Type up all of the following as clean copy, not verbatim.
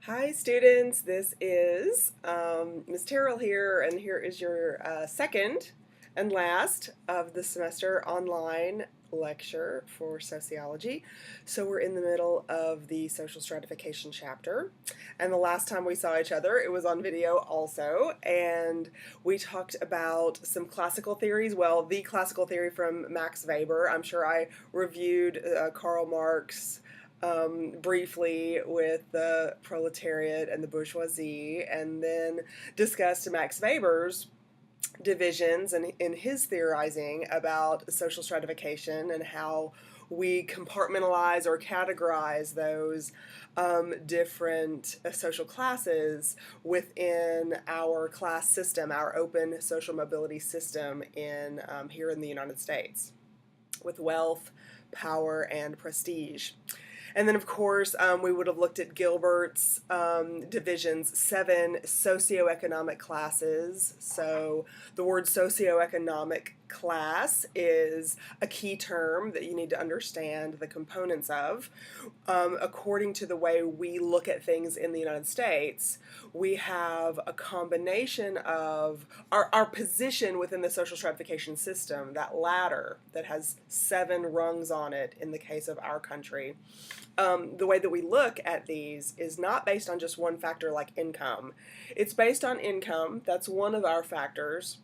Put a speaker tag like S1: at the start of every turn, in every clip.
S1: Hi students, this is Ms. Terrell here, and here is your second and last of the semester online lecture for sociology. So we're in the middle of the social stratification chapter, and the last time we saw each other it was on video also, and we talked about some classical theories. Well, the classical theory from Max Weber. I'm sure I reviewed Karl Marx briefly with the proletariat and the bourgeoisie, and then discussed Max Weber's divisions and in his theorizing about social stratification and how we compartmentalize or categorize those different social classes within our class system, our open social mobility system in here in the United States, with wealth, power, and prestige. And then, of course, we would have looked at Gilbert's divisions, 7 socioeconomic classes. So the word socioeconomic class is a key term that you need to understand the components of. According to the way we look at things in the United States, we have a combination of our position within the social stratification system, that ladder that has 7 rungs on it in the case of our country. The way that we look at these is not based on just one factor like income. It's based on income. That's one of our factors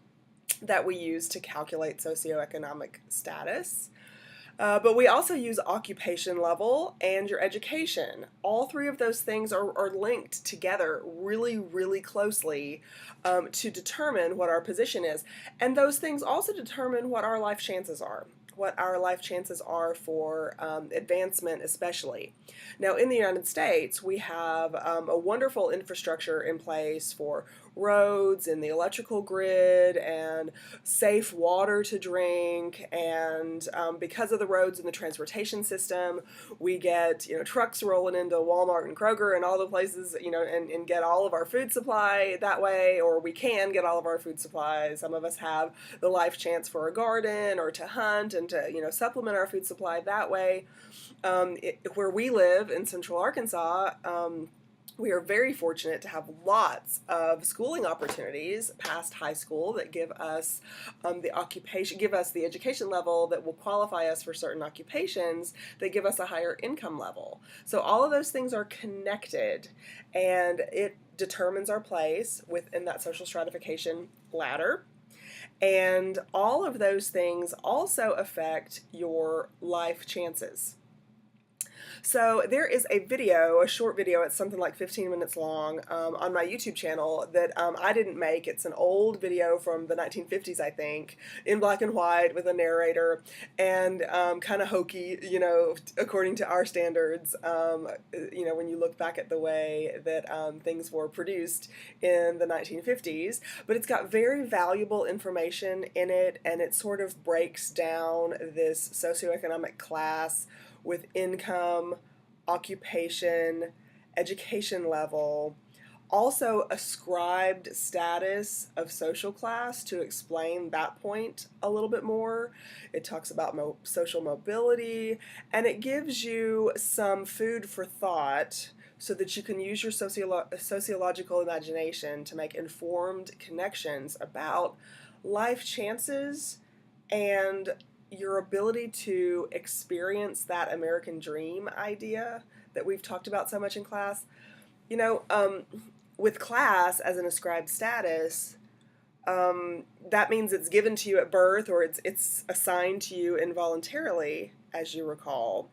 S1: that we use to calculate socioeconomic status. But we also use occupation level and your education. All 3 of those things are linked together really, really closely to determine what our position is. And those things also determine what our life chances are. What our life chances are for advancement, especially. Now, in the United States, we have a wonderful infrastructure in place for roads and the electrical grid and safe water to drink, and because of the roads and the transportation system, we get trucks rolling into Walmart and Kroger and all the places, and get all of our food supply that way, or we can get all of our food supply. Some of us have the life chance for a garden or to hunt and to supplement our food supply that way. Where we live in Central Arkansas, we are very fortunate to have lots of schooling opportunities past high school that give us the education level that will qualify us for certain occupations that give us a higher income level. So all of those things are connected, and it determines our place within that social stratification ladder. And all of those things also affect your life chances. So there is a short video, it's something like 15 minutes long, on my YouTube channel that I didn't make. It's an old video from the 1950s, I think, in black and white with a narrator, and kind of hokey, according to our standards, when you look back at the way that things were produced in the 1950s. But it's got very valuable information in it, and it sort of breaks down this socioeconomic class with income, occupation, education level, also ascribed status of social class to explain that point a little bit more. It talks about social mobility, and it gives you some food for thought so that you can use your sociological imagination to make informed connections about life chances and your ability to experience that American dream idea that we've talked about so much in class. With class as an ascribed status, that means it's given to you at birth, or it's assigned to you involuntarily, as you recall.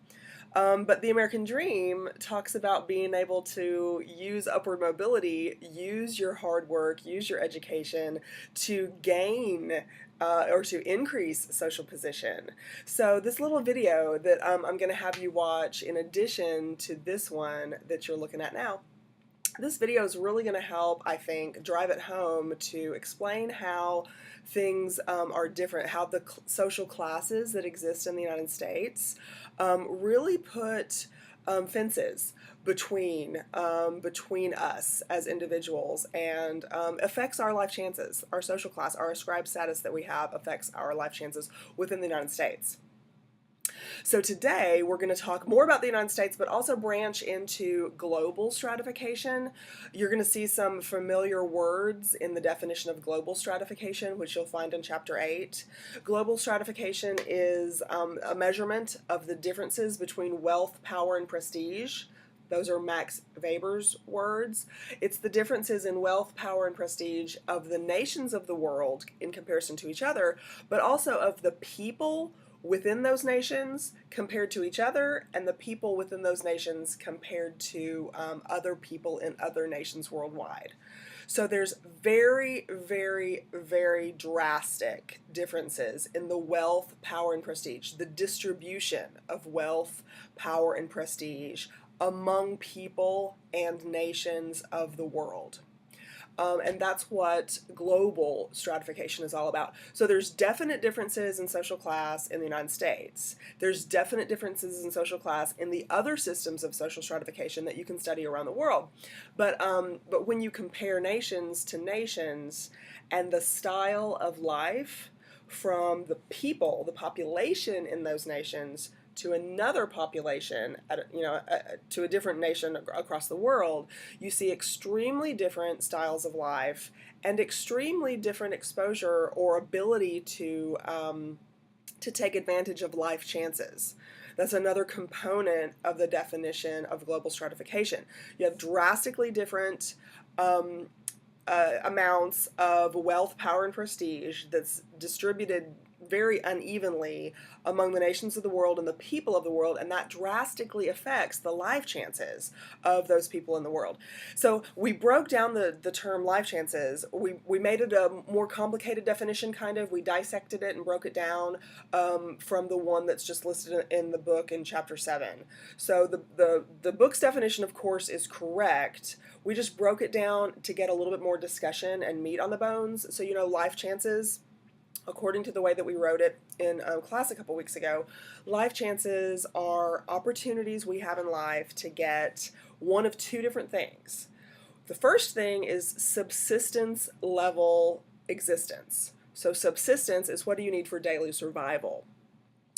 S1: But the American dream talks about being able to use upward mobility, use your hard work, use your education to gain or to increase social position. So this little video that I'm going to have you watch in addition to this one that you're looking at now, this video is really going to help, I think, drive it home to explain how things are different, how the social classes that exist in the United States really put fences between us as individuals, and affects our life chances. Our social class, our ascribed status that we have affects our life chances within the United States. So today we're going to talk more about the United States, but also branch into global stratification. You're going to see some familiar words in the definition of global stratification, which you'll find in Chapter 8. Global stratification is a measurement of the differences between wealth, power, and prestige. Those are Max Weber's words. It's the differences in wealth, power, and prestige of the nations of the world in comparison to each other, but also of the people within those nations compared to each other, and the people within those nations compared to other people in other nations worldwide. So there's very, very, very drastic differences in the wealth, power, and prestige, the distribution of wealth, power, and prestige among people and nations of the world. And that's what global stratification is all about. So there's definite differences in social class in the United States. There's definite differences in social class in the other systems of social stratification that you can study around the world. But when you compare nations to nations and the style of life from the people, the population in those nations, to another population, to a different nation across the world, you see extremely different styles of life and extremely different exposure or ability to take advantage of life chances. That's another component of the definition of global stratification. You have drastically different amounts of wealth, power, and prestige that's distributed very unevenly among the nations of the world and the people of the world, and that drastically affects the life chances of those people in the world. So we broke down the term life chances. We made it a more complicated definition, kind of. We dissected it and broke it down from the one that's just listed in the book in Chapter 7. So the book's definition, of course, is correct. We just broke it down to get a little bit more discussion and meat on the bones. So, life chances, according to the way that we wrote it in class a couple weeks ago, life chances are opportunities we have in life to get one of two different things. The first thing is subsistence level existence. So subsistence is what do you need for daily survival.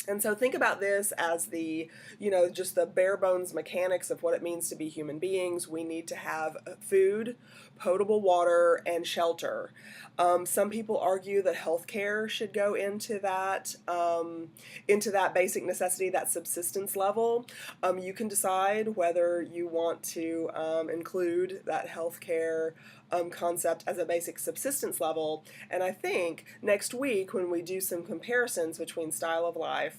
S1: And so think about this as just the bare bones mechanics of what it means to be human beings. We need to have food, potable water, and shelter. Some people argue that healthcare should go into that basic necessity, that subsistence level. You can decide whether you want to include that healthcare concept as a basic subsistence level. And I think next week, when we do some comparisons between style of life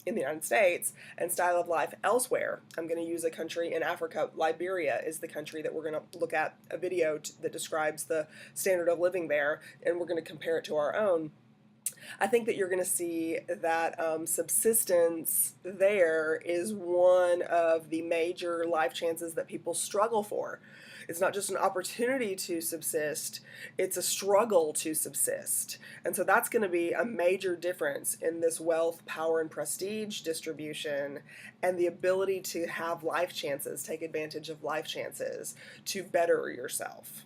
S1: in the United States and style of life elsewhere, I'm going to use a country in Africa. Liberia is the country that we're going to look at a video that describes the standard of living there, and we're going to compare it to our own. I think that you're going to see that subsistence there is one of the major life chances that people struggle for. It's not just an opportunity to subsist, it's a struggle to subsist. And so that's going to be a major difference in this wealth, power, and prestige distribution and the ability to have life chances, take advantage of life chances to better yourself.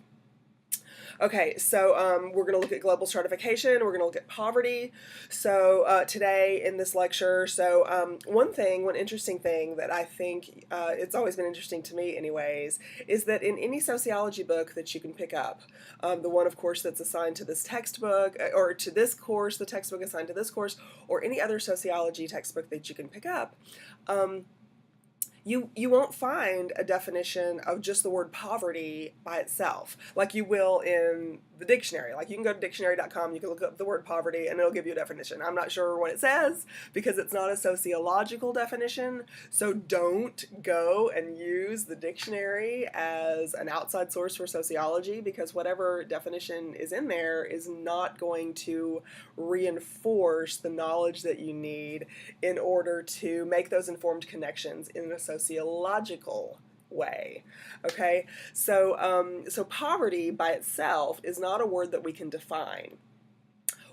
S1: Okay, so we're going to look at global stratification, we're going to look at poverty, so today in this lecture. So one interesting thing that I think, it's always been interesting to me anyways, is that in any sociology book that you can pick up, the one of course that's assigned to this textbook, or to this course, the textbook assigned to this course, or any other sociology textbook that you can pick up, you won't find a definition of just the word poverty by itself, like you will in the dictionary. Like you can go to dictionary.com, you can look up the word poverty, and it'll give you a definition. I'm not sure what it says because it's not a sociological definition, so don't go and use the dictionary as an outside source for sociology, because whatever definition is in there is not going to reinforce the knowledge that you need in order to make those informed connections in a sociological way. Okay, so poverty by itself is not a word that we can define.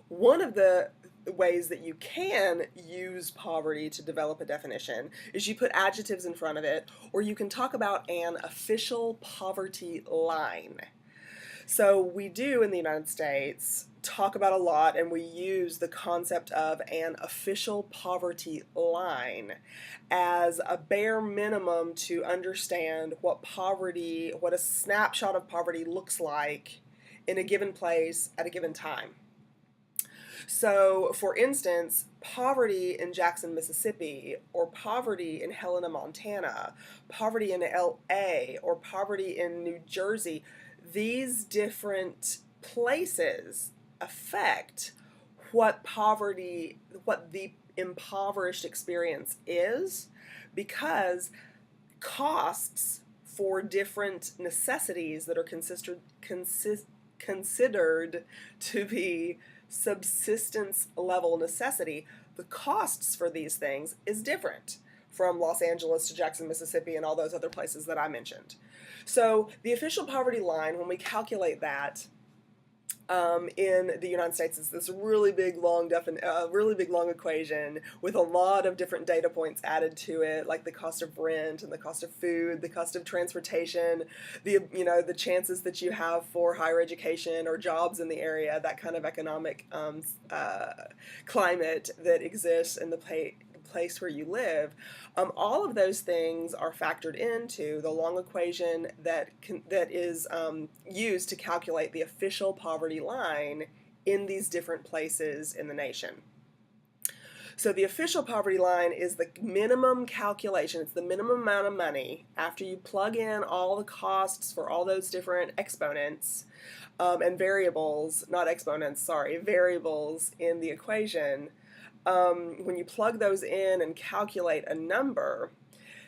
S1: One of the ways that you can use poverty to develop a definition is you put adjectives in front of it, or you can talk about an official poverty line. So we do in the United States talk about a lot, and we use the concept of an official poverty line as a bare minimum to understand what poverty, what a snapshot of poverty looks like in a given place at a given time. So, for instance, poverty in Jackson, Mississippi, or poverty in Helena, Montana, poverty in LA, or poverty in New Jersey, these different places affect what poverty, what the impoverished experience is, because costs for different necessities that are considered to be subsistence level necessity, the costs for these things is different from Los Angeles to Jackson, Mississippi, and all those other places that I mentioned. So the official poverty line, when we calculate that in the United States, is this really big long equation with a lot of different data points added to it, like the cost of rent and the cost of food, the cost of transportation, the chances that you have for higher education or jobs in the area, that kind of economic climate that exists in the place where you live. All of those things are factored into the long equation that is used to calculate the official poverty line in these different places in the nation. So the official poverty line is the minimum calculation. It's the minimum amount of money after you plug in all the costs for all those different exponents and variables, not exponents, sorry, variables in the equation. When you plug those in and calculate a number,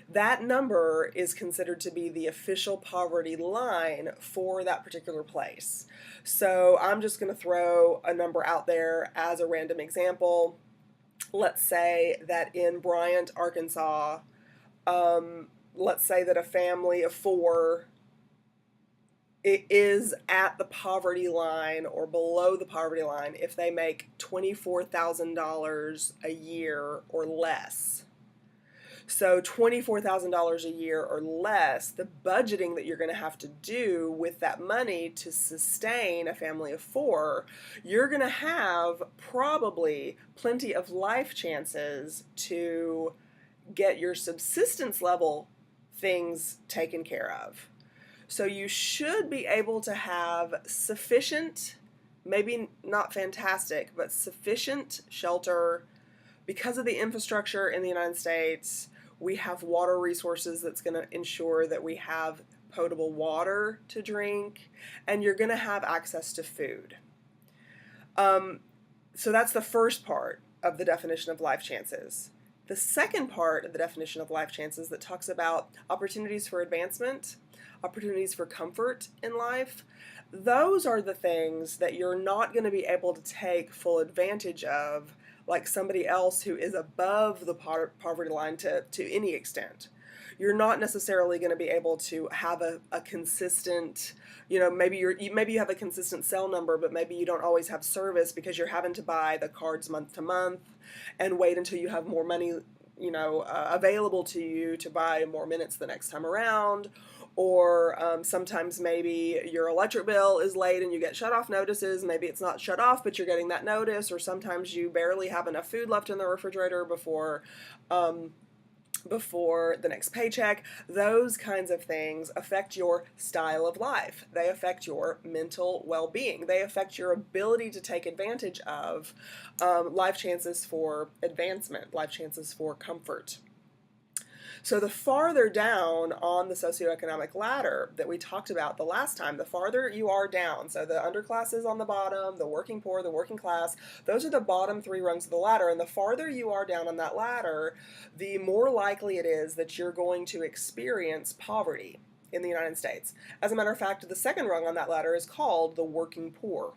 S1: that number is considered to be the official poverty line for that particular place. So I'm just going to throw a number out there as a random example. Let's say that in Bryant, Arkansas, let's say that a family of 4 is at the poverty line or below the poverty line if they make $24,000 a year or less. So $24,000 a year or less, the budgeting that you're going to have to do with that money to sustain a family of 4, you're going to have probably plenty of life chances to get your subsistence level things taken care of. So you should be able to have sufficient, maybe not fantastic, but sufficient shelter. Because of the infrastructure in the United States, we have water resources that's going to ensure that we have potable water to drink, and you're going to have access to food. So that's the first part of the definition of life chances. The second part of the definition of life chances that talks about opportunities for advancement, opportunities for comfort in life, those are the things that you're not going to be able to take full advantage of like somebody else who is above the poverty line to any extent. You're not necessarily going to be able to have a consistent, maybe you have a consistent cell number, but maybe you don't always have service because you're having to buy the cards month to month and wait until you have more money, available to you to buy more minutes the next time around. Or sometimes maybe your electric bill is late and you get shut-off notices. Maybe it's not shut off, but you're getting that notice. Or sometimes you barely have enough food left in the refrigerator before the next paycheck. Those kinds of things affect your style of life. They affect your mental well-being. They affect your ability to take advantage of life chances for advancement, life chances for comfort. So the farther down on the socioeconomic ladder that we talked about the last time, the farther you are down, so the underclasses on the bottom, the working poor, the working class, those are the bottom 3 rungs of the ladder, and the farther you are down on that ladder, the more likely it is that you're going to experience poverty in the United States. As a matter of fact, the second rung on that ladder is called the working poor.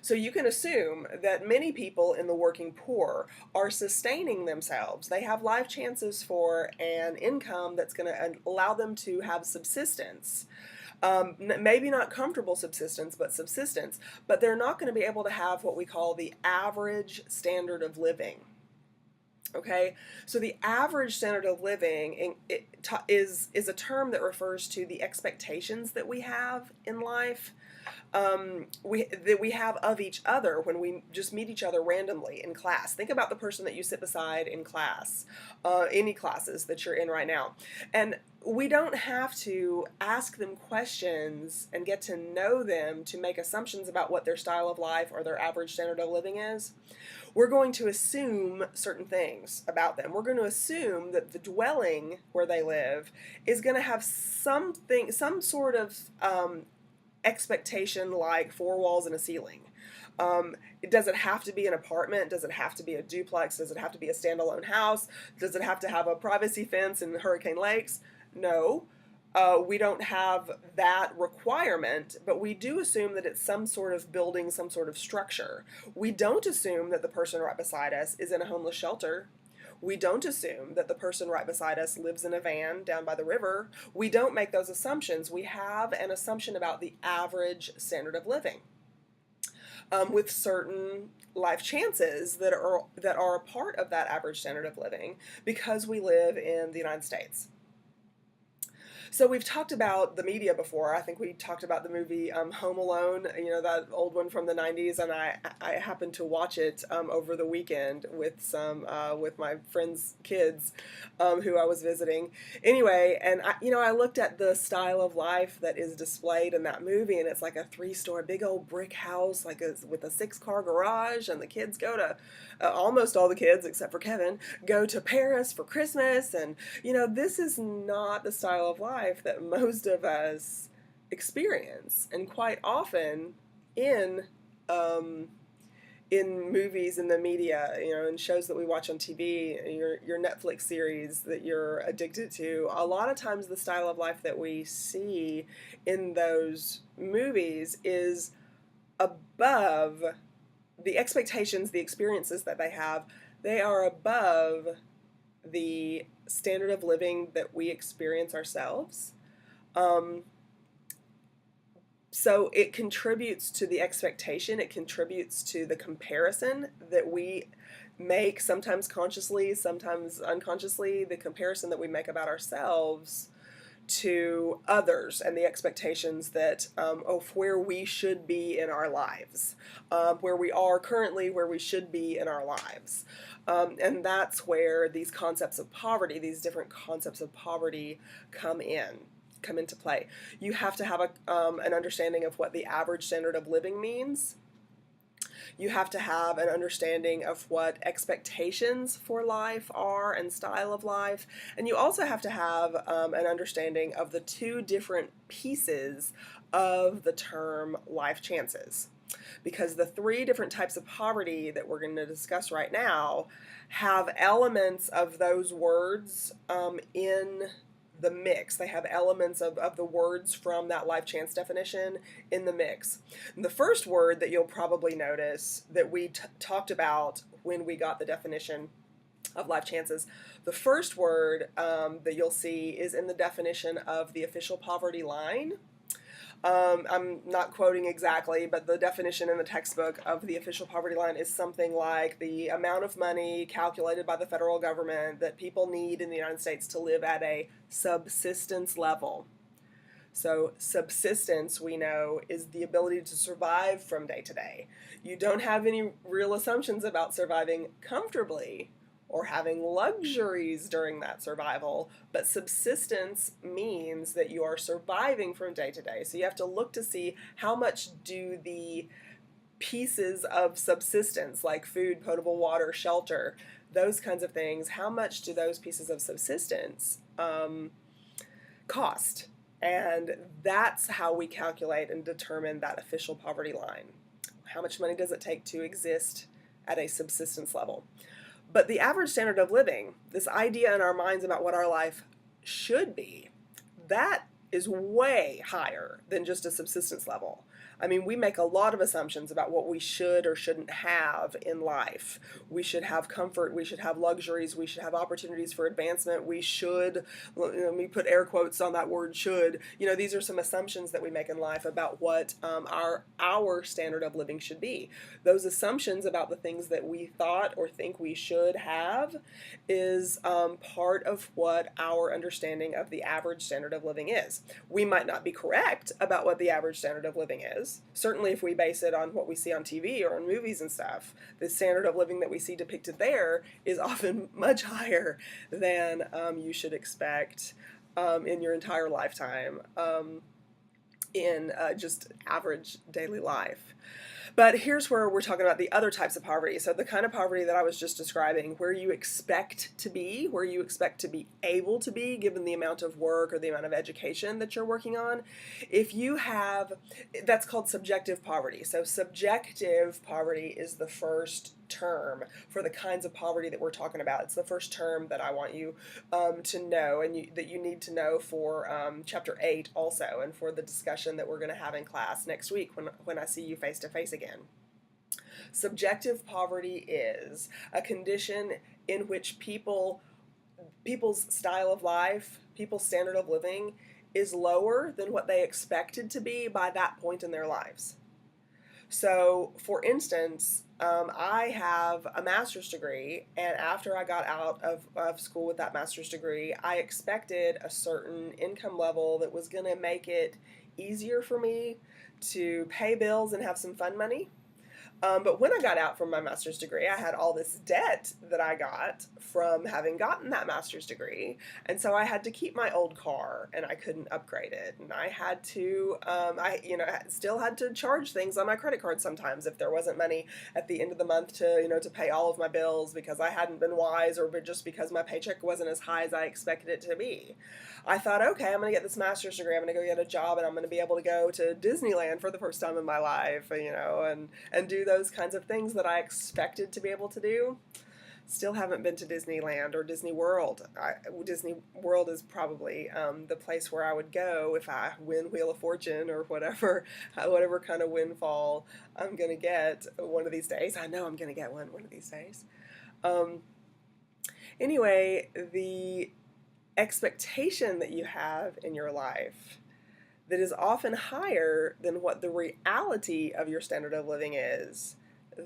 S1: So you can assume that many people in the working poor are sustaining themselves. They have life chances for an income that's going to allow them to have subsistence. Maybe not comfortable subsistence, but subsistence. But they're not going to be able to have what we call the average standard of living. Okay, so the average standard of living is a term that refers to the expectations that we have in life, that we have of each other when we just meet each other randomly in class. Think about the person that you sit beside in class, any classes that you're in right now, and we don't have to ask them questions and get to know them to make assumptions about what their style of life or their average standard of living is. We're going to assume certain things about them. We're going to assume that the dwelling where they live is going to have something, some sort of expectation like 4 walls and a ceiling. Does it have to be an apartment? Does it have to be a duplex? Does it have to be a standalone house? Does it have to have a privacy fence in Hurricane Lakes? No. We don't have that requirement, but we do assume that it's some sort of building, some sort of structure. We don't assume that the person right beside us is in a homeless shelter. We don't assume that the person right beside us lives in a van down by the river. We don't make those assumptions. We have an assumption about the average standard of living, with certain life chances that are a part of that average standard of living because we live in the United States. So we've talked about the media before. I think we talked about the movie Home Alone, that old one from the 90s, and I happened to watch it over the weekend with with my friends' kids who I was visiting. Anyway, and I looked at the style of life that is displayed in that movie, and it's like a 3-story big old brick house, with a 6-car garage, and the kids go to almost all the kids except for Kevin go to Paris for Christmas, and this is not the style of life that most of us experience, and quite often in movies, in the media, in shows that we watch on TV, your Netflix series that you're addicted to, a lot of times the style of life that we see in those movies is above the expectations, the experiences that they have. They are above the standard of living that we experience ourselves. So it contributes to the expectation, it contributes to the comparison that we make, sometimes consciously, sometimes unconsciously, the comparison that we make about ourselves to others and the expectations that of where we should be in our lives, where we are currently, where we should be in our lives. And that's where these concepts of poverty, these different concepts of poverty come into play. You have to have an understanding of what the average standard of living means. You have to have an understanding of what expectations for life are and style of life. And you also have to have an understanding of the 2 different pieces of the term life chances. Because the 3 different types of poverty that we're going to discuss right now have elements of those words in the mix. They have elements of the words from that life chance definition in the mix. And the first word that you'll probably notice that we talked about when we got the definition of life chances, the first word that you'll see is in the definition of the official poverty line. I'm not quoting exactly, but the definition in the textbook of the official poverty line is something like the amount of money calculated by the federal government that people need in the United States to live at a subsistence level. So subsistence, we know, is the ability to survive from day to day. You don't have any real assumptions about surviving comfortably or having luxuries during that survival, but subsistence means that you are surviving from day to day. So you have to look to see how much do the pieces of subsistence, like food, potable water, shelter, those kinds of things, how much do those pieces of subsistence cost? And that's how we calculate and determine that official poverty line. How much money does it take to exist at a subsistence level? But the average standard of living, this idea in our minds about what our life should be, that is way higher than just a subsistence level. I mean, we make a lot of assumptions about what we should or shouldn't have in life. We should have comfort, we should have luxuries, we should have opportunities for advancement, we should, let me put air quotes on that word should. These are some assumptions that we make in life about what our standard of living should be. Those assumptions about the things that we thought or think we should have is part of what our understanding of the average standard of living is. We might not be correct about what the average standard of living is. Certainly if we base it on what we see on TV or on movies and stuff, the standard of living that we see depicted there is often much higher than you should expect in your entire lifetime in just average daily life. But here's where we're talking about the other types of poverty. So the kind of poverty that I was just describing, where you expect to be, where you expect to be able to be given the amount of work or the amount of education that you're working on. If you have, that's called subjective poverty. So subjective poverty is the first term for the kinds of poverty that we're talking about. It's the first term that I want you to know, and that you need to know for Chapter 8 also, and for the discussion that we're going to have in class next week when I see you face to face again. Subjective poverty is a condition in which people's style of life, people's standard of living is lower than what they expected to be by that point in their lives. So, for instance, I have a master's degree, and after I got out of school with that master's degree, I expected a certain income level that was going to make it easier for me to pay bills and have some fun money. But when I got out from my master's degree, I had all this debt that I got from having gotten that master's degree. And so I had to keep my old car, and I couldn't upgrade it. And I had to, I still had to charge things on my credit card sometimes if there wasn't money at the end of the month to pay all of my bills because I hadn't been wise, or just because my paycheck wasn't as high as I expected it to be. I thought, okay, I'm going to get this master's degree, I'm going to go get a job, and I'm going to be able to go to Disneyland for the first time in my life, and do those kinds of things that I expected to be able to do. Still haven't been to Disneyland or Disney World. Disney World is probably the place where I would go if I win Wheel of Fortune or whatever kind of windfall I'm going to get one of these days. I know I'm going to get one of these days. Anyway, the expectation that you have in your life that is often higher than what the reality of your standard of living is,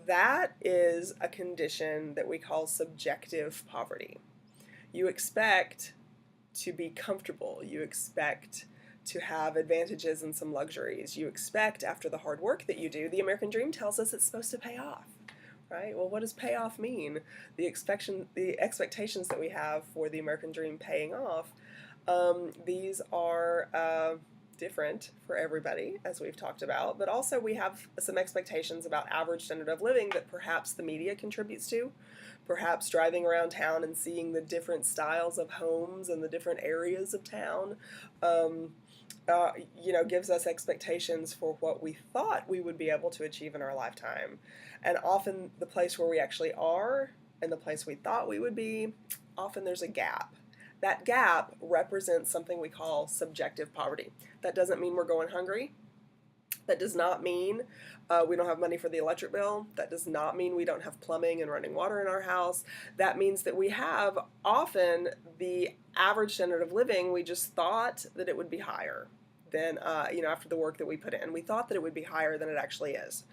S1: that is a condition that we call subjective poverty. You expect to be comfortable. You expect to have advantages and some luxuries. You expect, after the hard work that you do, the American dream tells us it's supposed to pay off. Right? Well, what does payoff mean? The expectations that we have for the American dream paying off, these are different for everybody, as we've talked about, but also we have some expectations about average standard of living that perhaps the media contributes to. Perhaps driving around town and seeing the different styles of homes and the different areas of town gives us expectations for what we thought we would be able to achieve in our lifetime. And often the place where we actually are and the place we thought we would be, often there's a gap. That gap represents something we call subjective poverty. That doesn't mean we're going hungry. That does not mean we don't have money for the electric bill. That does not mean we don't have plumbing and running water in our house. That means that we have often the average standard of living. We just thought that it would be higher than, after the work that we put in. We thought that it would be higher than it actually is.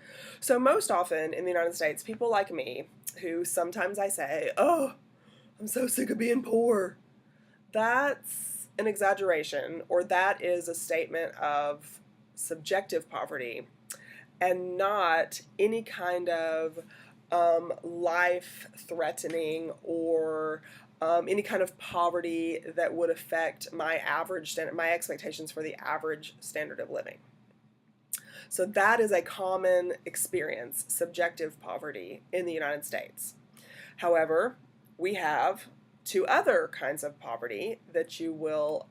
S1: So most often in the United States, people like me, who sometimes I say, oh, I'm so sick of being poor. That's an exaggeration, or that is a statement of subjective poverty and not any kind of life-threatening or any kind of poverty that would affect my expectations for the average standard of living. So that is a common experience, subjective poverty in the United States. However, we have two other kinds of poverty that you will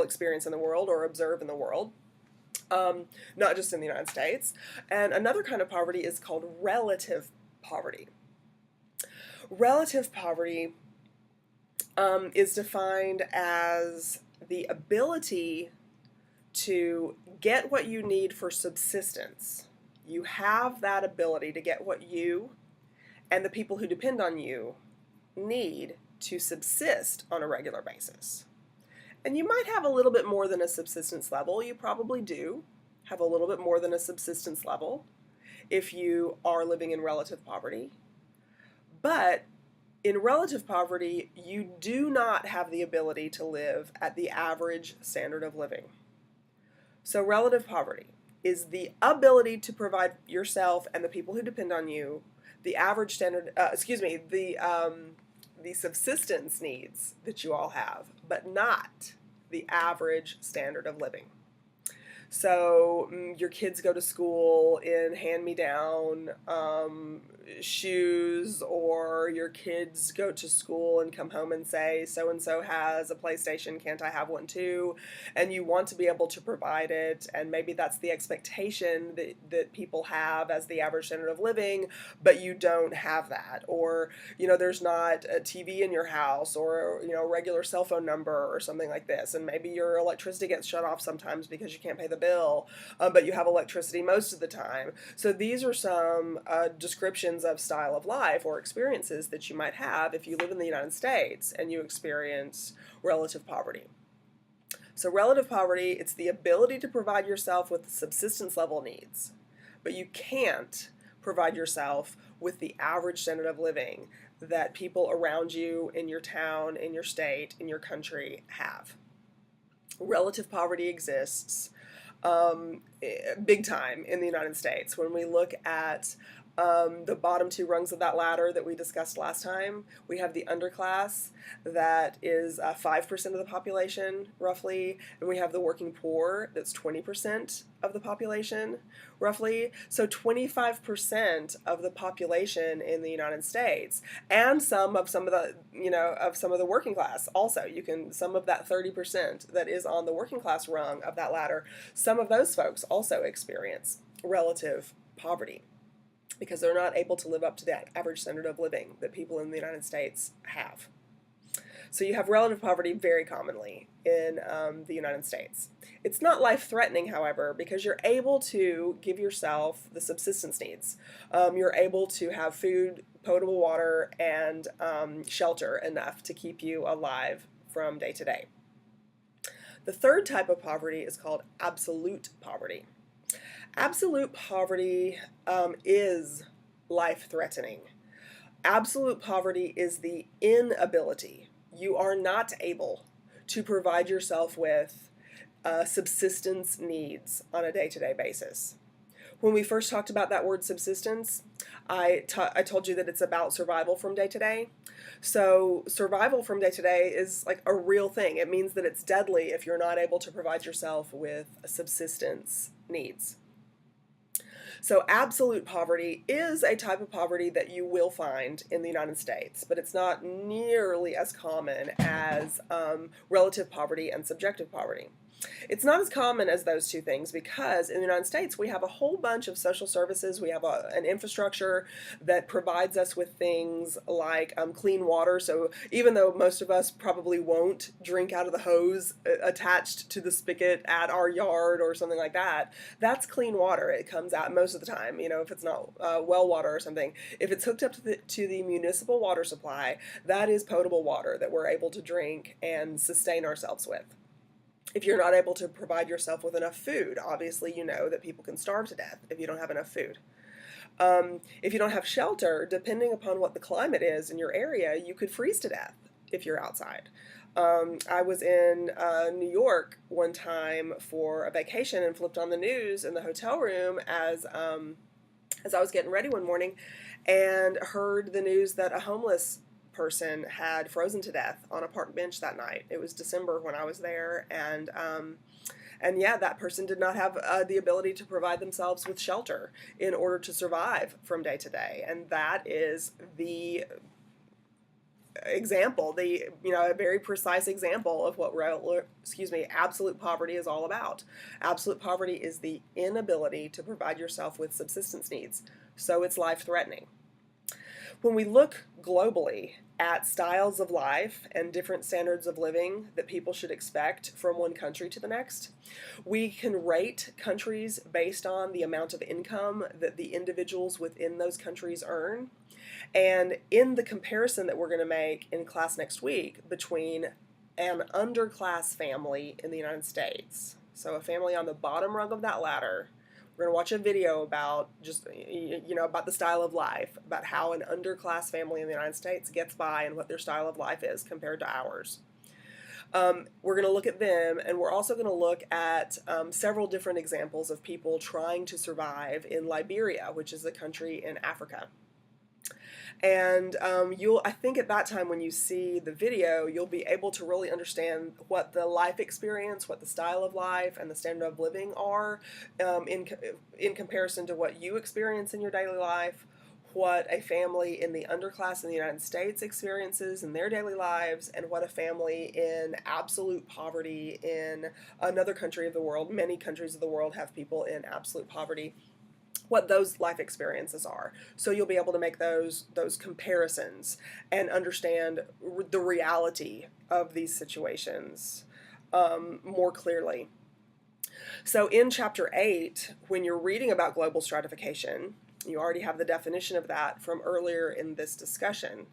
S1: experience in the world or observe in the world, not just in the United States. And another kind of poverty is called relative poverty. Relative poverty is defined as the ability to get what you need for subsistence. You have that ability to get what you and the people who depend on you need to subsist on a regular basis. And you might have a little bit more than a subsistence level. You probably do have a little bit more than a subsistence level if you are living in relative poverty. But in relative poverty, you do not have the ability to live at the average standard of living. So relative poverty is the ability to provide yourself and the people who depend on you the average standard, the subsistence needs that you all have, but not the average standard of living. So your kids go to school in hand-me-down shoes, or your kids go to school and come home and say, so-and-so has a PlayStation, can't I have one too? And you want to be able to provide it, and maybe that's the expectation that people have as the average standard of living, but you don't have that. Or, there's not a TV in your house, or, a regular cell phone number or something like this, and maybe your electricity gets shut off sometimes because you can't pay the bill, but you have electricity most of the time. So these are some descriptions of style of life or experiences that you might have if you live in the United States and you experience relative poverty. So relative poverty, it's the ability to provide yourself with the subsistence level needs, but you can't provide yourself with the average standard of living that people around you in your town, in your state, in your country have. Relative poverty exists big time in the United States. When we look at the bottom two rungs of that ladder that we discussed last time, we have the underclass that is 5% of the population, roughly, and we have the working poor that's 20% of the population, roughly. So 25% of the population in the United States, and some of the working class also. Some of that 30% that is on the working class rung of that ladder, some of those folks also experience relative poverty, because they're not able to live up to that average standard of living that people in the United States have. So you have relative poverty very commonly in the United States. It's not life-threatening, however, because you're able to give yourself the subsistence needs. You're able to have food, potable water, and shelter enough to keep you alive from day to day. The third type of poverty is called absolute poverty. Absolute poverty is life-threatening. Absolute poverty is the inability. You are not able to provide yourself with subsistence needs on a day-to-day basis. When we first talked about that word subsistence, I told you that it's about survival from day to day. So survival from day to day is like a real thing. It means that it's deadly if you're not able to provide yourself with subsistence needs. So absolute poverty is a type of poverty that you will find in the United States, but it's not nearly as common as relative poverty and subjective poverty. It's not as common as those two things because in the United States we have a whole bunch of social services. We have an infrastructure that provides us with things like clean water. So even though most of us probably won't drink out of the hose attached to the spigot at our yard or something like that, that's clean water. It comes out most of the time, if it's not well water or something. If it's hooked up to the municipal water supply, that is potable water that we're able to drink and sustain ourselves with. If you're not able to provide yourself with enough food, obviously you know that people can starve to death if you don't have enough food. If you don't have shelter, depending upon what the climate is in your area, you could freeze to death if you're outside. I was in New York one time for a vacation and flipped on the news in the hotel room as I was getting ready one morning and heard the news that a homeless person had frozen to death on a park bench that night. It was December when I was there, and yeah, that person did not have the ability to provide themselves with shelter in order to survive from day to day, and that is the example, a very precise example of what absolute poverty is all about. Absolute poverty is the inability to provide yourself with subsistence needs, so it's life-threatening. When we look globally at styles of life and different standards of living that people should expect from one country to the next, we can rate countries based on the amount of income that the individuals within those countries earn. And in the comparison that we're going to make in class next week between an underclass family in the United States, so a family on the bottom rung of that ladder, we're going to watch a video about about the style of life, about how an underclass family in the United States gets by and what their style of life is compared to ours. We're going to look at them, and we're also going to look at several different examples of people trying to survive in Liberia, which is a country in Africa. And I think at that time when you see the video, you'll be able to really understand what the life experience, what the style of life, and the standard of living are in comparison to what you experience in your daily life, what a family in the underclass in the United States experiences in their daily lives, and what a family in absolute poverty in another country of the world. Many countries of the world have people in absolute poverty, what those life experiences are. So you'll be able to make those comparisons and understand the reality of these situations more clearly. So in Chapter 8, when you're reading about global stratification, you already have the definition of that from earlier in this discussion.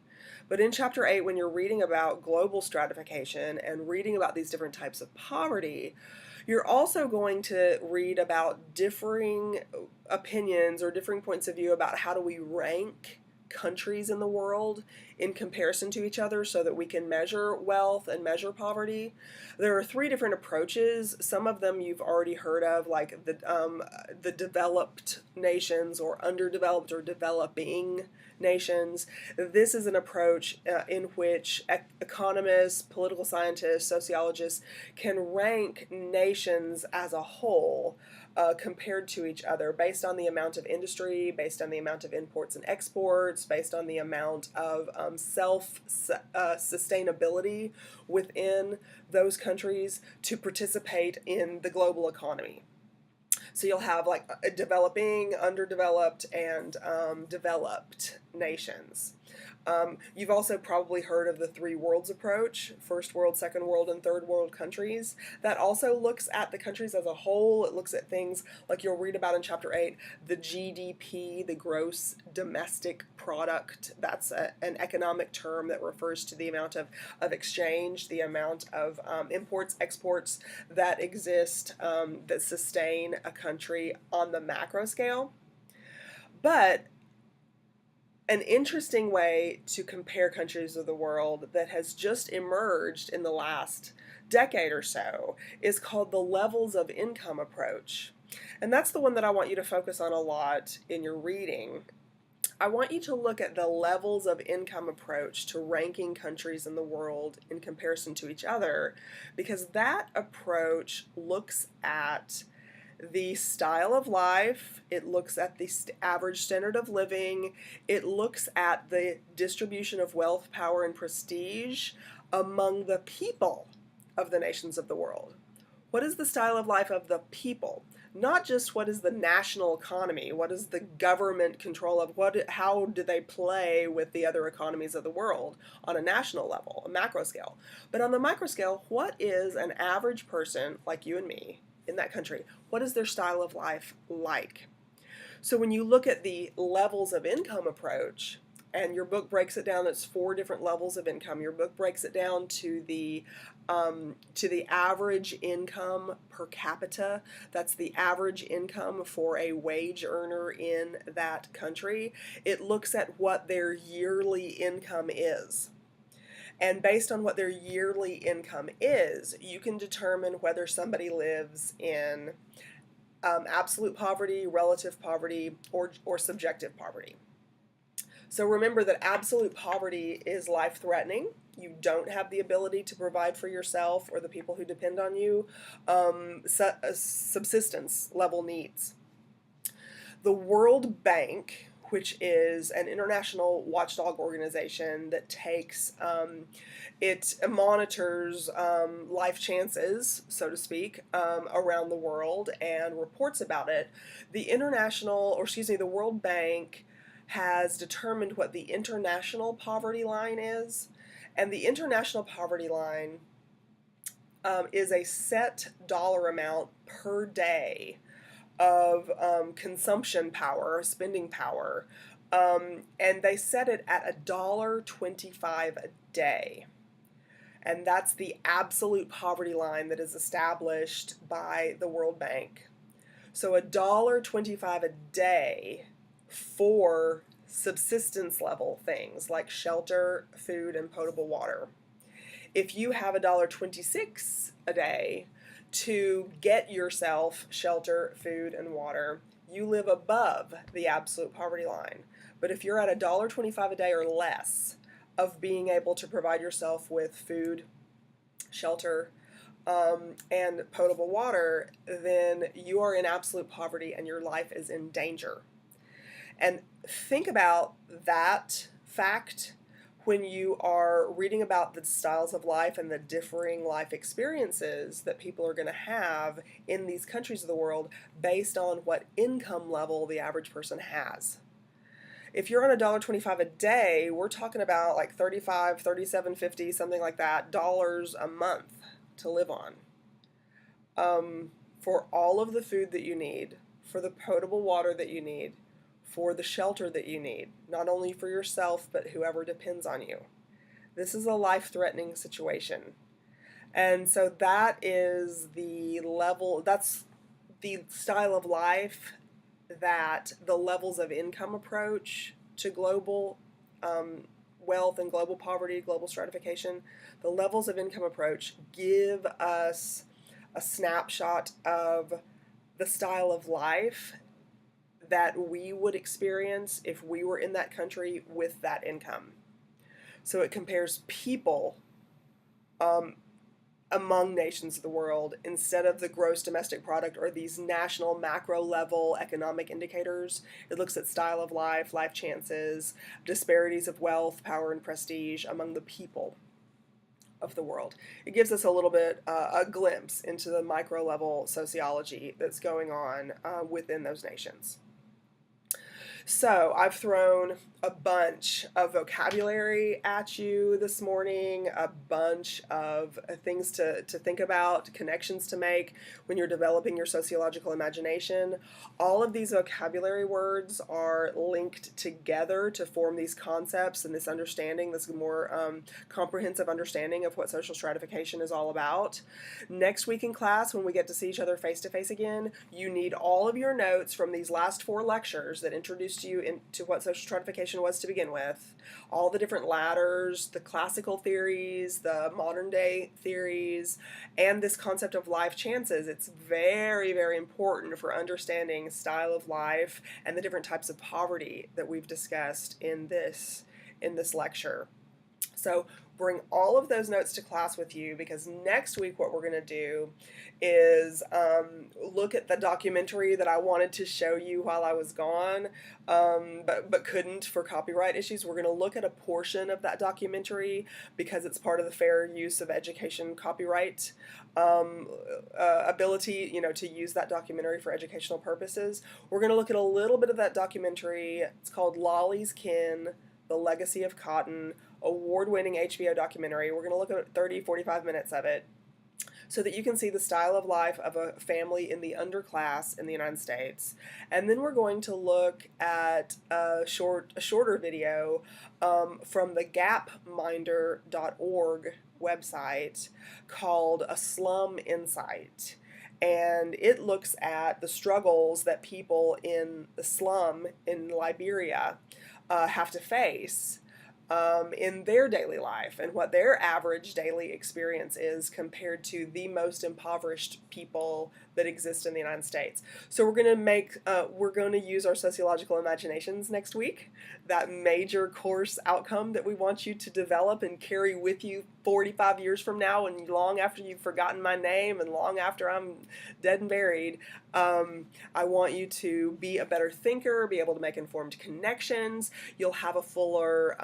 S1: But in Chapter 8, when you're reading about global stratification and reading about these different types of poverty, you're also going to read about differing opinions or differing points of view about how do we rank countries in the world in comparison to each other so that we can measure wealth and measure poverty. There are 3 different approaches. Some of them you've already heard of, like the developed nations or underdeveloped or developing nations. This is an approach in which economists, political scientists, sociologists can rank nations as a whole compared to each other based on the amount of industry, based on the amount of imports and exports, based on the amount of self-sustainability within those countries to participate in the global economy. So you'll have like a developing, underdeveloped, and developed nations. You've also probably heard of the 3 worlds approach: first world, second world, and third world countries. That also looks at the countries as a whole. It looks at things like you'll read about in Chapter 8, the GDP, the gross domestic product. That's an economic term that refers to the amount of exchange, the amount of imports, exports that exist that sustain a country on the macro scale. But an interesting way to compare countries of the world that has just emerged in the last decade or so is called the levels of income approach. And that's the one that I want you to focus on a lot in your reading. I want you to look at the levels of income approach to ranking countries in the world in comparison to each other, because that approach looks at the style of life, it looks at the average standard of living, it looks at the distribution of wealth, power, and prestige among the people of the nations of the world. What is the style of life of the people? Not just what is the national economy, what is the government control of, how do they play with the other economies of the world on a national level, a macro scale. But on the micro scale, what is an average person like you and me in that country? What is their style of life like? So when you look at the levels of income approach, and your book breaks it down, it's 4 different levels of income. Your book breaks it down to the average income per capita. That's the average income for a wage earner in that country. It looks at what their yearly income is. And based on what their yearly income is, you can determine whether somebody lives in absolute poverty, relative poverty, or subjective poverty. So remember that absolute poverty is life-threatening. You don't have the ability to provide for yourself or the people who depend on you subsistence level needs. The World Bank, which is an international watchdog organization that takes, it monitors life chances, so to speak, around the world and reports about it. The World Bank has determined what the international poverty line is. And the international poverty line is a set dollar amount per day of consumption power, spending power, and they set it at $1.25 a day. And that's the absolute poverty line that is established by the World Bank. So $1.25 a day for subsistence level things like shelter, food, and potable water. If you have $1.26 a day to get yourself shelter, food, and water, you live above the absolute poverty line. But if you're at $1.25 a day or less of being able to provide yourself with food, shelter, and potable water, then you are in absolute poverty and your life is in danger. And think about that fact when you are reading about the styles of life and the differing life experiences that people are going to have in these countries of the world based on what income level the average person has. If you're on $1.25 a day, we're talking about like $35, $37.50, something like that, dollars a month to live on. For all of the food that you need, for the potable water that you need, for the shelter that you need, not only for yourself, but whoever depends on you. This is a life-threatening situation. And so that is the level, that's the style of life that the levels of income approach to global wealth and global poverty, global stratification, the levels of income approach give us a snapshot of the style of life that we would experience if we were in that country with that income. So it compares people among nations of the world instead of the gross domestic product or these national macro level economic indicators. It looks at style of life, life chances, disparities of wealth, power, and prestige among the people of the world. It gives us a little bit a glimpse into the micro level sociology that's going on within those nations. So I've thrown a bunch of vocabulary at you this morning, a bunch of things to think about, connections to make when you're developing your sociological imagination. All of these vocabulary words are linked together to form these concepts and this understanding, this more comprehensive understanding of what social stratification is all about. Next week in class, when we get to see each other face to face again, you need all of your notes from these last 4 lectures that introduced you into what social stratification was to begin with, all the different ladders, the classical theories, the modern day theories, and this concept of life chances. It's very, very important for understanding style of life and the different types of poverty that we've discussed in this lecture. So bring all of those notes to class with you, because next week what we're going to do is look at the documentary that I wanted to show you while I was gone, but couldn't for copyright issues. We're going to look at a portion of that documentary because it's part of the fair use of education copyright ability, to use that documentary for educational purposes. We're going to look at a little bit of that documentary. It's called Lolly's Kin, The Legacy of Cotton, award-winning HBO documentary. We're going to look at 30, 45 minutes of it so that you can see the style of life of a family in the underclass in the United States. And then we're going to look at a shorter video from the gapminder.org website called A Slum Insight. And it looks at the struggles that people in the slum in Liberia have to face in their daily life and what their average daily experience is compared to the most impoverished people that exist in the United States. So we're going to use our sociological imaginations next week, that major course outcome that we want you to develop and carry with you 45 years from now, and long after you've forgotten my name and long after I'm dead and buried. I want you to be a better thinker, be able to make informed connections. You'll have a fuller,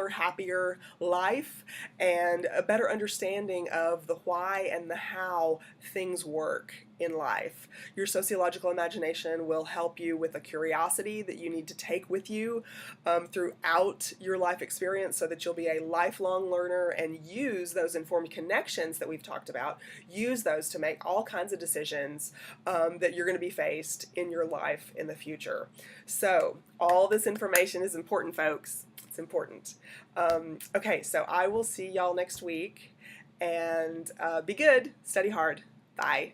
S1: happier life, and a better understanding of the why and the how things work in life. Your sociological imagination will help you with a curiosity that you need to take with you throughout your life experience so that you'll be a lifelong learner and use those informed connections that we've talked about, use those to make all kinds of decisions that you're going to be faced in your life in the future. So all this information is important, folks. It's important. Okay, so I will see y'all next week, and be good, study hard. Bye.